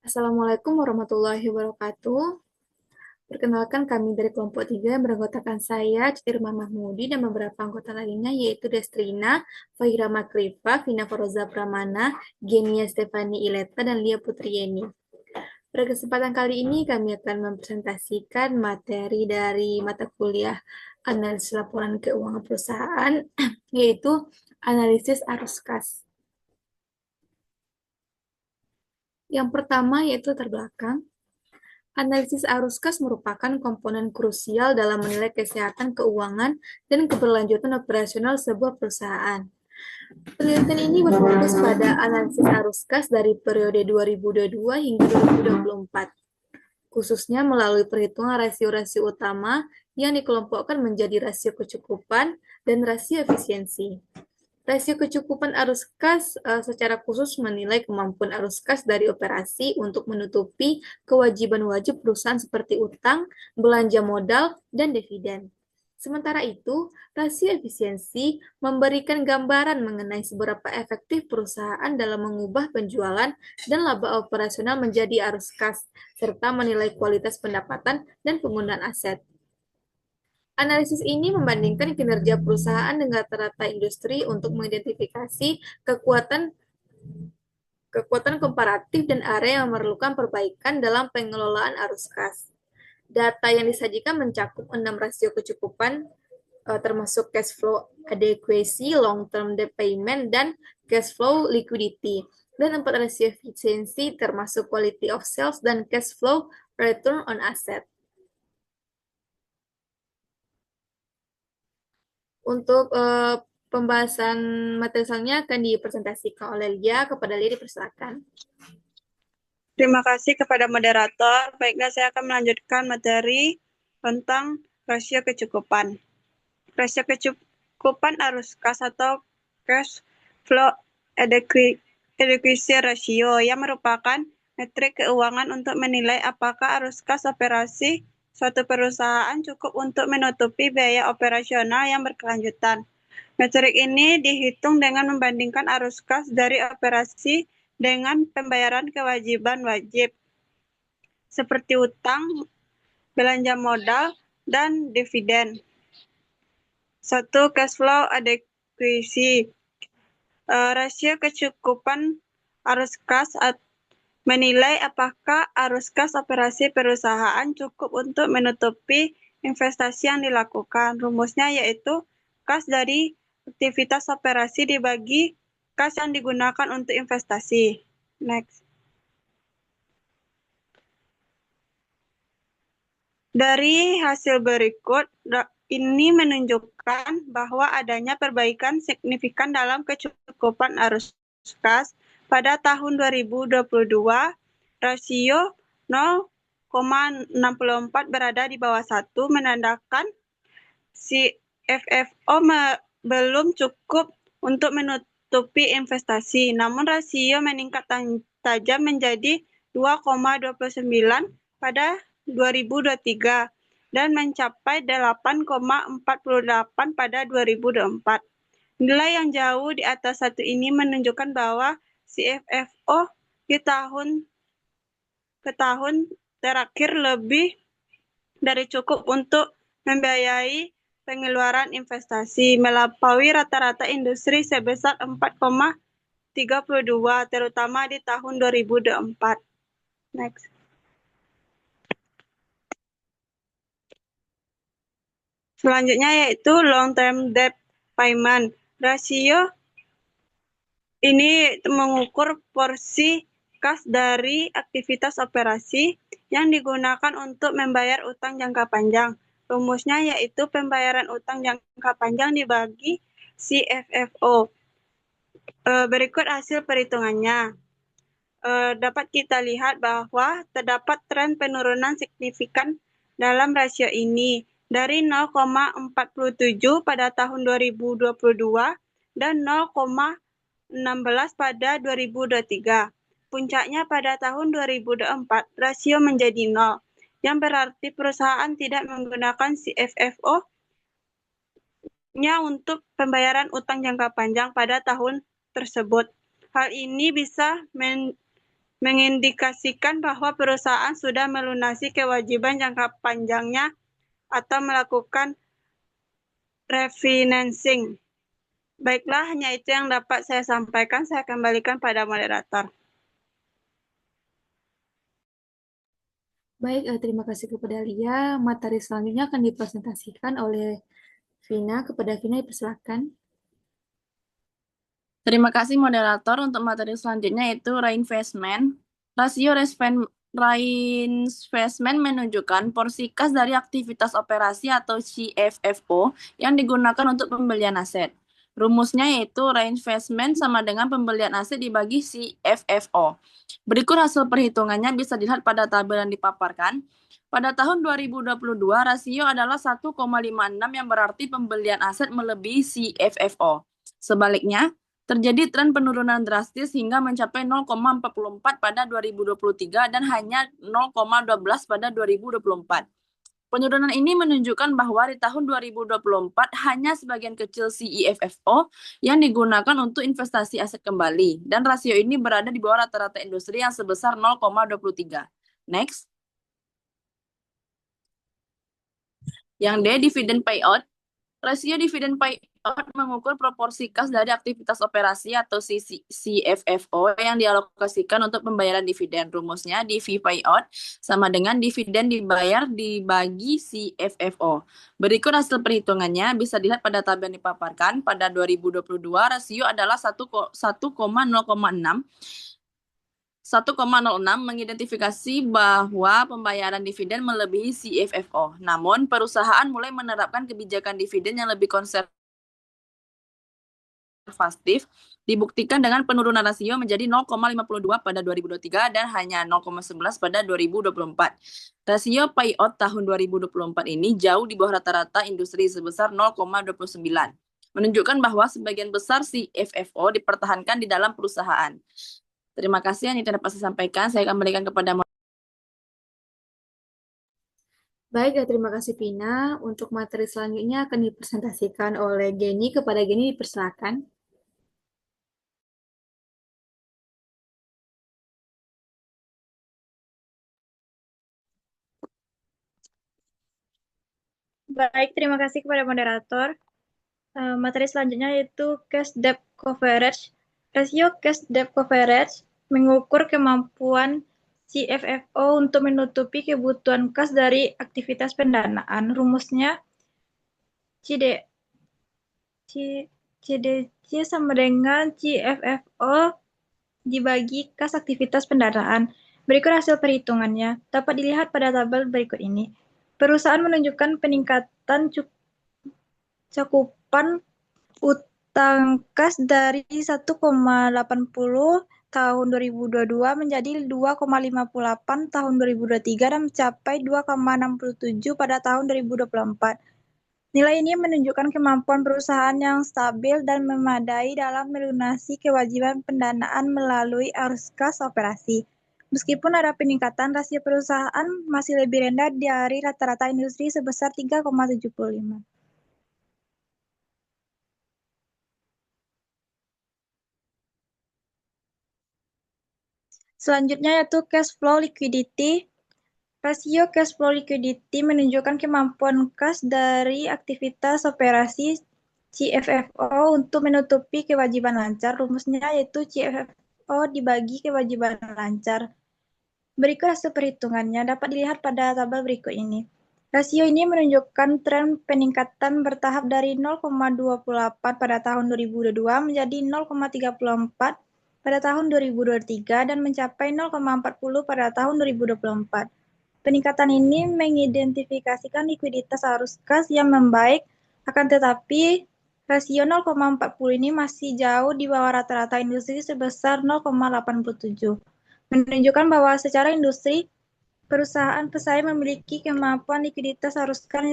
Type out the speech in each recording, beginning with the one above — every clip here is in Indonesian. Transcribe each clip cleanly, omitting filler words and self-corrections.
Assalamualaikum warahmatullahi wabarakatuh. Perkenalkan kami dari kelompok 3 yang beranggotakan saya, Irma Mahmudi, dan beberapa anggota lainnya, yaitu Destrina, Fahira Makrifa, Vina Faroza Pramana, Genia Stefani Ileta, dan Lia Putriyeni. Pada kesempatan kali ini, kami akan mempresentasikan materi dari mata kuliah Analisis Laporan Keuangan Perusahaan, yaitu Analisis Arus Kas. Yang pertama yaitu terbelakang. Analisis arus kas merupakan komponen krusial dalam menilai kesehatan keuangan dan keberlanjutan operasional sebuah perusahaan. Penelitian ini berfokus pada analisis arus kas dari periode 2022 hingga 2024, khususnya melalui perhitungan rasio-rasio utama yang dikelompokkan menjadi rasio kecukupan dan rasio efisiensi. Rasio kecukupan arus kas secara khusus menilai kemampuan arus kas dari operasi untuk menutupi kewajiban wajib perusahaan seperti utang, belanja modal, dan dividen. Sementara itu, rasio efisiensi memberikan gambaran mengenai seberapa efektif perusahaan dalam mengubah penjualan dan laba operasional menjadi arus kas, serta menilai kualitas pendapatan dan penggunaan aset. Analisis ini membandingkan kinerja perusahaan dengan rata-rata industri untuk mengidentifikasi kekuatan kekuatan komparatif dan area yang memerlukan perbaikan dalam pengelolaan arus kas. Data yang disajikan mencakup 6 rasio kecukupan, termasuk cash flow adequacy, long term debt payment, dan cash flow liquidity, dan 4 rasio efisiensi termasuk quality of sales dan cash flow return on asset. Untuk pembahasan materi selanjutnya akan dipresentasikan oleh Lia. Kepada Lia dipersilakan. Terima kasih kepada moderator. Baiklah, saya akan melanjutkan materi tentang rasio kecukupan. Rasio kecukupan arus kas atau cash flow adequacy ratio yang merupakan metrik keuangan untuk menilai apakah arus kas operasi suatu perusahaan cukup untuk menutupi biaya operasional yang berkelanjutan. Metrik ini dihitung dengan membandingkan arus kas dari operasi dengan pembayaran kewajiban wajib, seperti utang, belanja modal, dan dividen. 1. Cash flow adequacy. Rasio kecukupan arus kas menilai apakah arus kas operasi perusahaan cukup untuk menutupi investasi yang dilakukan. Rumusnya yaitu kas dari aktivitas operasi dibagi kas yang digunakan untuk investasi. Next. Dari hasil berikut, ini menunjukkan bahwa adanya perbaikan signifikan dalam kecukupan arus kas pada tahun 2022, rasio 0,64 berada di bawah 1, menandakan si FFO belum cukup untuk menutupi investasi. Namun rasio meningkat tajam menjadi 2,29 pada 2023 dan mencapai 8,48 pada 2024. Nilai yang jauh di atas satu ini menunjukkan bahwa CFFO di tahun ke tahun terakhir lebih dari cukup untuk membiayai pengeluaran investasi, melampaui rata-rata industri sebesar 4,32, terutama di tahun 2024. Next. Selanjutnya yaitu long term debt payment. Rasio ini mengukur porsi kas dari aktivitas operasi yang digunakan untuk membayar utang jangka panjang. Rumusnya yaitu pembayaran utang jangka panjang dibagi CFFO. Berikut hasil perhitungannya. Dapat kita lihat bahwa terdapat tren penurunan signifikan dalam rasio ini dari 0,47 pada tahun 2022 dan 0,16 pada 2023. Puncaknya pada tahun 2024, rasio menjadi 0, yang berarti perusahaan tidak menggunakan CFFO-nya untuk pembayaran utang jangka panjang pada tahun tersebut. Hal ini bisa mengindikasikan bahwa perusahaan sudah melunasi kewajiban jangka panjangnya atau melakukan refinancing. Baiklah, hanya itu yang dapat saya sampaikan. Saya kembalikan pada moderator. Baik, terima kasih kepada Lia. Materi selanjutnya akan dipresentasikan oleh Vina. Kepada Vina, dipersilakan. Terima kasih moderator. Untuk materi selanjutnya yaitu reinvestment. Rasio reinvestment menunjukkan porsi kas dari aktivitas operasi atau CFFO yang digunakan untuk pembelian aset. Rumusnya yaitu reinvestment sama dengan pembelian aset dibagi CFFO. Berikut hasil perhitungannya bisa dilihat pada tabel yang dipaparkan. Pada tahun 2022, rasio adalah 1,56 yang berarti pembelian aset melebihi CFFO. Sebaliknya, terjadi tren penurunan drastis hingga mencapai 0,44 pada 2023 dan hanya 0,12 pada 2024. Penurunan ini menunjukkan bahwa di tahun 2024 hanya sebagian kecil CEFFO yang digunakan untuk investasi aset kembali, dan rasio ini berada di bawah rata-rata industri yang sebesar 0,23. Next. Yang D, dividend payout. Rasio dividen payout mengukur proporsi kas dari aktivitas operasi atau CFFO yang dialokasikan untuk pembayaran dividen. Rumusnya DV payout sama dengan dividen dibayar dibagi CFFO. Berikut hasil perhitungannya bisa dilihat pada tabel yang dipaparkan. Pada 2022 rasio adalah 1,06 mengidentifikasi bahwa pembayaran dividen melebihi CFFO. Namun, perusahaan mulai menerapkan kebijakan dividen yang lebih konservatif, dibuktikan dengan penurunan rasio menjadi 0,52 pada 2023 dan hanya 0,11 pada 2024. Rasio payout tahun 2024 ini jauh di bawah rata-rata industri sebesar 0,29, menunjukkan bahwa sebagian besar CFFO dipertahankan di dalam perusahaan. Terima kasih yang dapat saya sampaikan. Saya kembalikan kepada Baik, terima kasih Vina. Untuk materi selanjutnya akan dipresentasikan oleh Geni. Kepada Geni, dipersilakan. Baik, terima kasih kepada moderator. Materi selanjutnya yaitu cash debt coverage. Rasio cash debt coverage mengukur kemampuan CFFO untuk menutupi kebutuhan kas dari aktivitas pendanaan. Rumusnya CDC sama dengan CFFO dibagi kas aktivitas pendanaan. Berikut hasil perhitungannya. Dapat dilihat pada tabel berikut ini. Perusahaan menunjukkan peningkatan cakupan utang kas dari 1,80 tahun 2022 menjadi 2,58 tahun 2023 dan mencapai 2,67 pada tahun 2024. Nilai ini menunjukkan kemampuan perusahaan yang stabil dan memadai dalam melunasi kewajiban pendanaan melalui arus kas operasi. Meskipun ada peningkatan, rasio perusahaan masih lebih rendah dari rata-rata industri sebesar 3,75. Selanjutnya yaitu cash flow liquidity. Rasio cash flow liquidity menunjukkan kemampuan kas dari aktivitas operasi CFFO untuk menutupi kewajiban lancar. Rumusnya yaitu CFFO dibagi kewajiban lancar. Berikut hasil perhitungannya dapat dilihat pada tabel berikut ini. Rasio ini menunjukkan tren peningkatan bertahap dari 0,28 pada tahun 2022 menjadi 0,34 pada tahun 2023 dan mencapai 0,40 pada tahun 2024. Peningkatan ini mengidentifikasikan likuiditas arus kas yang membaik, akan tetapi rasio 0,40 ini masih jauh di bawah rata-rata industri sebesar 0,87. Menunjukkan bahwa secara industri, perusahaan pesaing memiliki kemampuan likuiditas arus kas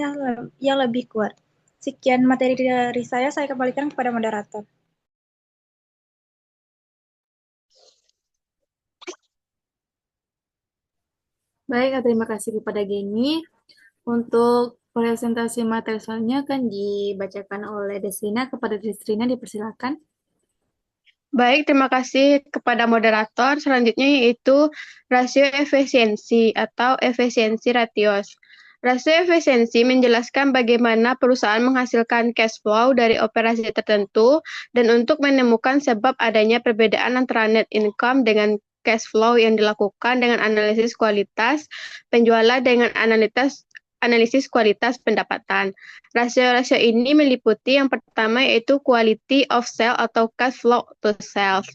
yang lebih kuat. Sekian materi dari saya kembalikan kepada moderator. Baik, terima kasih kepada Geni. Untuk presentasi materi selanjutnya akan dibacakan oleh Desrina. Kepada Desrina, dipersilakan. Baik, terima kasih kepada moderator. Selanjutnya yaitu rasio efisiensi atau efisiensi ratios. Rasio efisiensi menjelaskan bagaimana perusahaan menghasilkan cash flow dari operasi tertentu dan untuk menemukan sebab adanya perbedaan antara net income dengan cash flow yang dilakukan dengan analisis kualitas penjualan dengan analisis kualitas pendapatan. Rasio-rasio ini meliputi yang pertama yaitu quality of sale atau cash flow to sales.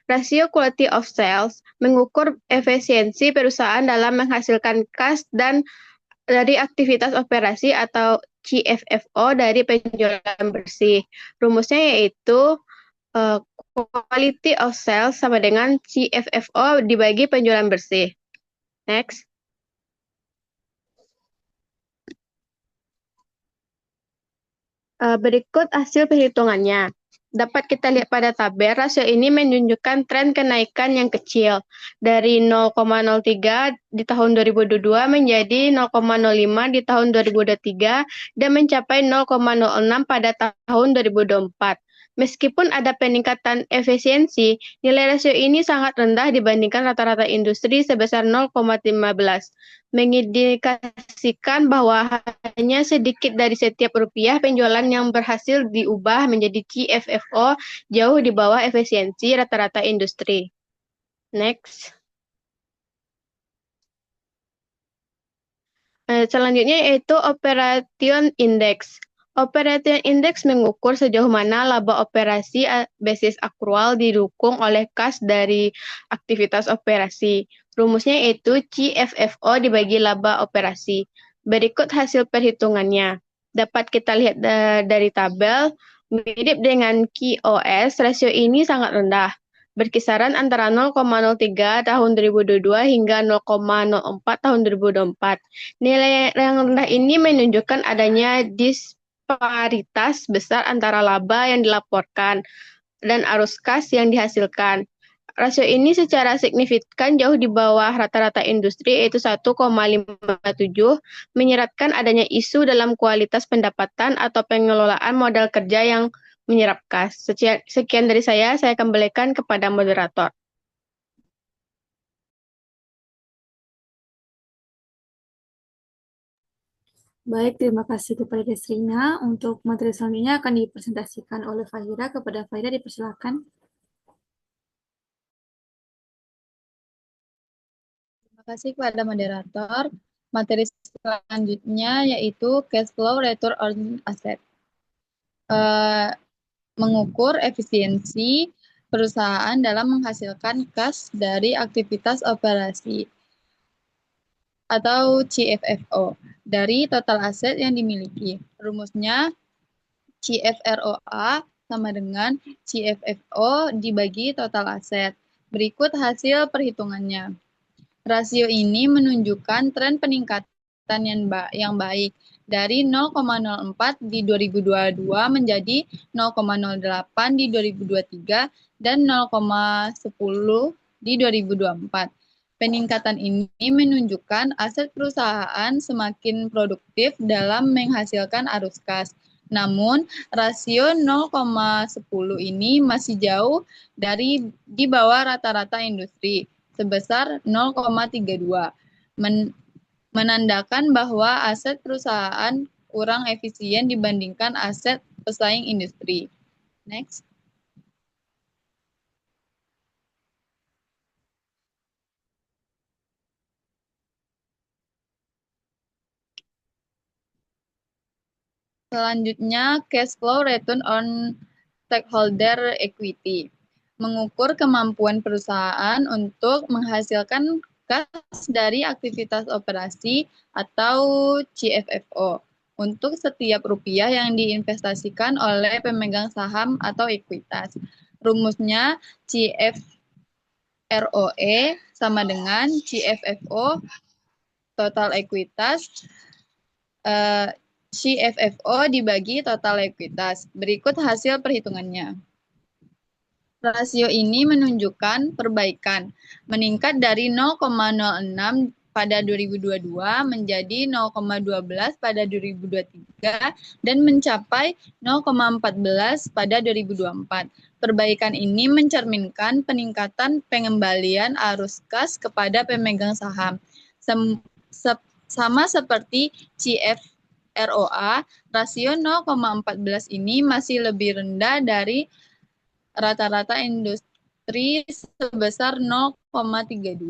Rasio quality of sales mengukur efisiensi perusahaan dalam menghasilkan cash dan dari aktivitas operasi atau CFFO dari penjualan bersih. Rumusnya yaitu quality of sales sama dengan CFFO dibagi penjualan bersih. Next. Berikut hasil perhitungannya. Dapat kita lihat pada tabel, rasio ini menunjukkan tren kenaikan yang kecil dari 0,03 di tahun 2022 menjadi 0,05 di tahun 2023 dan mencapai 0,06 pada tahun 2024. Meskipun ada peningkatan efisiensi, nilai rasio ini sangat rendah dibandingkan rata-rata industri sebesar 0,15, mengindikasikan bahwa hanya sedikit dari setiap rupiah penjualan yang berhasil diubah menjadi CFFO jauh di bawah efisiensi rata-rata industri. Next. Selanjutnya yaitu Operation Index. Operation Index mengukur sejauh mana laba operasi basis akrual didukung oleh kas dari aktivitas operasi. Rumusnya yaitu CFFO dibagi laba operasi. Berikut hasil perhitungannya. Dapat kita lihat dari tabel, mirip dengan QoS, rasio ini sangat rendah, berkisaran antara 0,03 tahun 2022 hingga 0,04 tahun 2024. Nilai yang rendah ini menunjukkan adanya disparitas besar antara laba yang dilaporkan dan arus kas yang dihasilkan. Rasio ini secara signifikan jauh di bawah rata-rata industri, yaitu 1,57, menyeratkan adanya isu dalam kualitas pendapatan atau pengelolaan modal kerja yang menyerap kas. Sekian dari saya kembalikan kepada moderator. Baik, terima kasih kepada Desrina. Untuk materi selanjutnya akan dipresentasikan oleh Fahira. Kepada Fahira dipersilakan. Terima kasih kepada moderator. Materi selanjutnya yaitu cash flow return on asset. Mengukur efisiensi perusahaan dalam menghasilkan kas dari aktivitas operasi atau CFFO dari total aset yang dimiliki. Rumusnya CFROA sama dengan CFFO dibagi total aset. Berikut hasil perhitungannya. Rasio ini menunjukkan tren peningkatan yang baik dari 0,04 di 2022 menjadi 0,08 di 2023 dan 0,10 di 2024. Peningkatan ini menunjukkan aset perusahaan semakin produktif dalam menghasilkan arus kas. Namun, rasio 0,10 ini masih jauh di bawah rata-rata industri, sebesar 0,32, menandakan bahwa aset perusahaan kurang efisien dibandingkan aset pesaing industri. Next. Selanjutnya, cash flow return on stakeholder equity. Mengukur kemampuan perusahaan untuk menghasilkan kas dari aktivitas operasi atau CFFO untuk setiap rupiah yang diinvestasikan oleh pemegang saham atau ekuitas. Rumusnya CFROE sama dengan CFFO total ekuitas CFFO dibagi total ekuitas. Berikut hasil perhitungannya. Rasio ini menunjukkan perbaikan, meningkat dari 0,06 pada 2022 menjadi 0,12 pada 2023 dan mencapai 0,14 pada 2024. Perbaikan ini mencerminkan peningkatan pengembalian arus kas kepada pemegang saham. Sama seperti CFROA, rasio 0,14 ini masih lebih rendah dari rata-rata industri sebesar 0,32,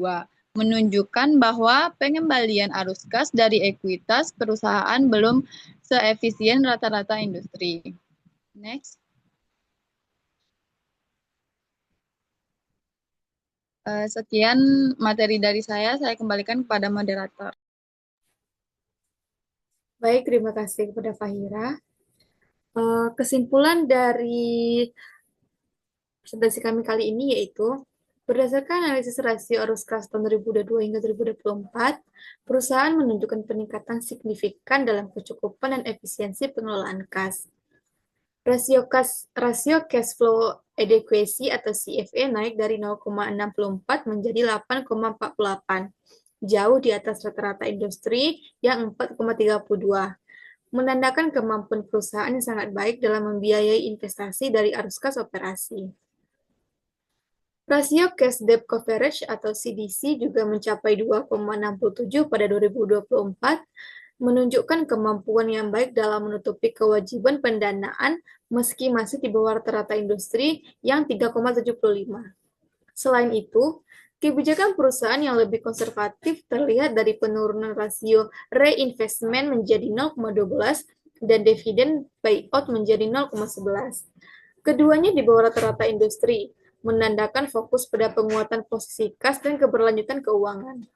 menunjukkan bahwa pengembalian arus kas dari ekuitas perusahaan belum seefisien rata-rata industri. Next. Sekian materi dari saya kembalikan kepada moderator. Baik, terima kasih kepada Fahira. Kesimpulan dari presentasi kami kali ini yaitu, berdasarkan analisis rasio arus kas tahun 2022 hingga 2024, perusahaan menunjukkan peningkatan signifikan dalam kecukupan dan efisiensi pengelolaan kas. Rasio cash flow adequacy atau CFA naik dari 0,64 menjadi 8,48, jauh di atas rata-rata industri yang 4,32, menandakan kemampuan perusahaan yang sangat baik dalam membiayai investasi dari arus kas operasi. Rasio cash debt coverage atau CDC juga mencapai 2,67 pada 2024, menunjukkan kemampuan yang baik dalam menutupi kewajiban pendanaan meski masih di bawah rata-rata industri yang 3,75. Selain itu, kebijakan perusahaan yang lebih konservatif terlihat dari penurunan rasio reinvestment menjadi 0,12 dan dividen payout menjadi 0,11. Keduanya di bawah rata-rata industri, menandakan fokus pada penguatan posisi kas dan keberlanjutan keuangan.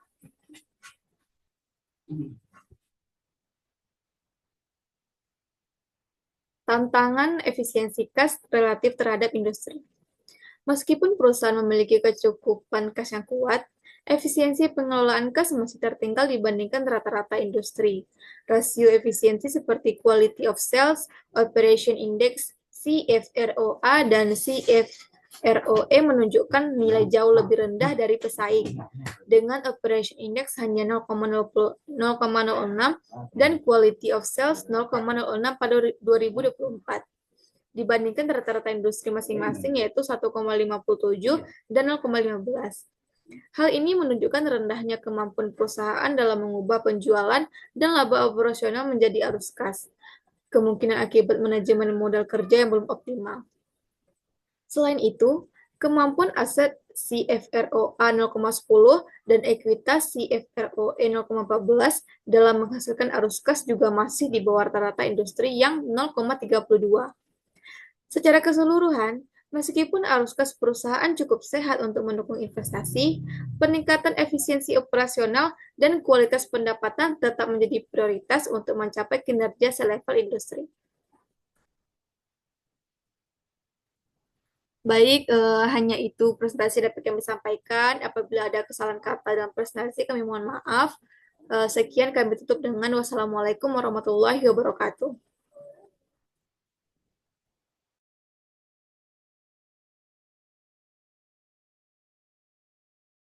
Tantangan efisiensi kas relatif terhadap industri. Meskipun perusahaan memiliki kecukupan kas yang kuat, efisiensi pengelolaan kas masih tertinggal dibandingkan rata-rata industri. Rasio efisiensi seperti Quality of Sales, Operation Index, CFROA, dan CFROE menunjukkan nilai jauh lebih rendah dari pesaing, dengan Operation Index hanya 0,06 dan Quality of Sales 0,06 pada 2024. Dibandingkan rata-rata industri masing-masing yaitu 1,57 dan 0,15. Hal ini menunjukkan rendahnya kemampuan perusahaan dalam mengubah penjualan dan laba operasional menjadi arus kas, kemungkinan akibat manajemen modal kerja yang belum optimal. Selain itu, kemampuan aset CFROA 0,10 dan ekuitas CFROE 0,14 dalam menghasilkan arus kas juga masih di bawah rata-rata industri yang 0,32. Secara keseluruhan, meskipun arus kas perusahaan cukup sehat untuk mendukung investasi, peningkatan efisiensi operasional dan kualitas pendapatan tetap menjadi prioritas untuk mencapai kinerja selevel industri. Baik, hanya itu presentasi dapat kami sampaikan. Apabila ada kesalahan kata dalam presentasi, kami mohon maaf. Sekian kami tutup dengan wassalamualaikum warahmatullahi wabarakatuh.